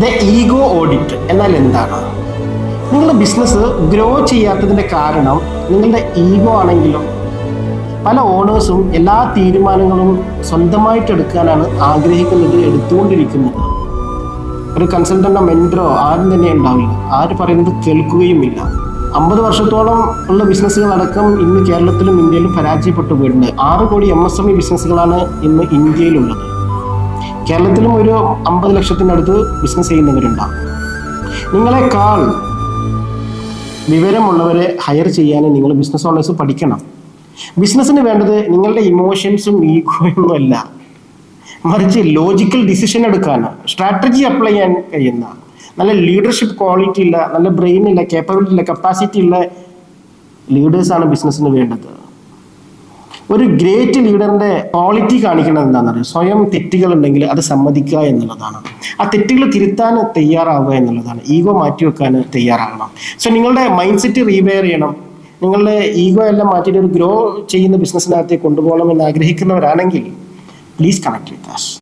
The ego audit എന്നാൽ എന്താണ്? നിങ്ങളുടെ ബിസിനസ് ഗ്രോ ചെയ്യാത്തതിൻ്റെ കാരണം നിങ്ങളുടെ ഈഗോ ആണെങ്കിലും പല ഓണേഴ്സും എല്ലാ തീരുമാനങ്ങളും സ്വന്തമായിട്ട് എടുക്കാനാണ് ആഗ്രഹിക്കുന്നത്, എടുത്തുകൊണ്ടിരിക്കുന്നത്. ഒരു കൺസൾട്ടൻ്റോ മെൻറ്ററോ ആരും തന്നെ ഉണ്ടാവില്ല, ആര് പറയുന്നത് കേൾക്കുകയുമില്ല. 50 വർഷത്തോളം ഉള്ള ബിസിനസ്സുകൾ അടക്കം ഇന്ന് കേരളത്തിലും ഇന്ത്യയിലും പരാജയപ്പെട്ടു പോയിട്ടുണ്ട്. 6 കോടി MSME ബിസിനസ്സുകളാണ് ഇന്ന് ഇന്ത്യയിലുള്ളത്. കേരളത്തിലും ഒരു 50 ലക്ഷത്തിനടുത്ത് ബിസിനസ് ചെയ്യുന്നവരുണ്ടാവും. നിങ്ങളെക്കാൾ വിവരമുള്ളവരെ ഹയർ ചെയ്യാൻ നിങ്ങൾ ബിസിനസ് ഓണേഴ്സ് പഠിക്കണം. ബിസിനസ്സിന് വേണ്ടത് നിങ്ങളുടെ ഇമോഷൻസും ഈഗോയൊന്നും അല്ല, മറിച്ച് ലോജിക്കൽ ഡിസിഷൻ എടുക്കാനാണ്, സ്ട്രാറ്റജി അപ്ലൈ ചെയ്യാൻ കഴിയുന്ന, നല്ല ലീഡർഷിപ്പ് ക്വാളിറ്റി ഉള്ള, നല്ല ബ്രെയിൻ ഉള്ള, കേപ്പബിലിറ്റി ഉള്ള, കപ്പാസിറ്റി ഉള്ള ലീഡേഴ്സാണ് ബിസിനസ്സിന് വേണ്ടത്. ഒരു ഗ്രേറ്റ് ലീഡറിന്റെ ക്വാളിറ്റി കാണിക്കുന്നത് എന്താണെന്ന് അറിയാം? സ്വയം തെറ്റുകൾ ഉണ്ടെങ്കിൽ അത് സമ്മതിക്കുക എന്നുള്ളതാണ്. ആ തെറ്റുകൾ തിരുത്താൻ തയ്യാറാവുക എന്നുള്ളതാണ്. ഈഗോ മാറ്റിവെക്കാൻ തയ്യാറാകണം. സോ നിങ്ങളുടെ മൈൻഡ് സെറ്റ് റീവെയർ ചെയ്യണം. നിങ്ങളുടെ ഈഗോ എല്ലാം മാറ്റിയിട്ട് ഒരു ഗ്രോ ചെയ്യുന്ന ബിസിനസ്സിനകത്തേക്ക് കൊണ്ടുപോകണം എന്ന് ആഗ്രഹിക്കുന്നവരാണെങ്കിൽ പ്ലീസ് കണക്ട് വിത്ത് us.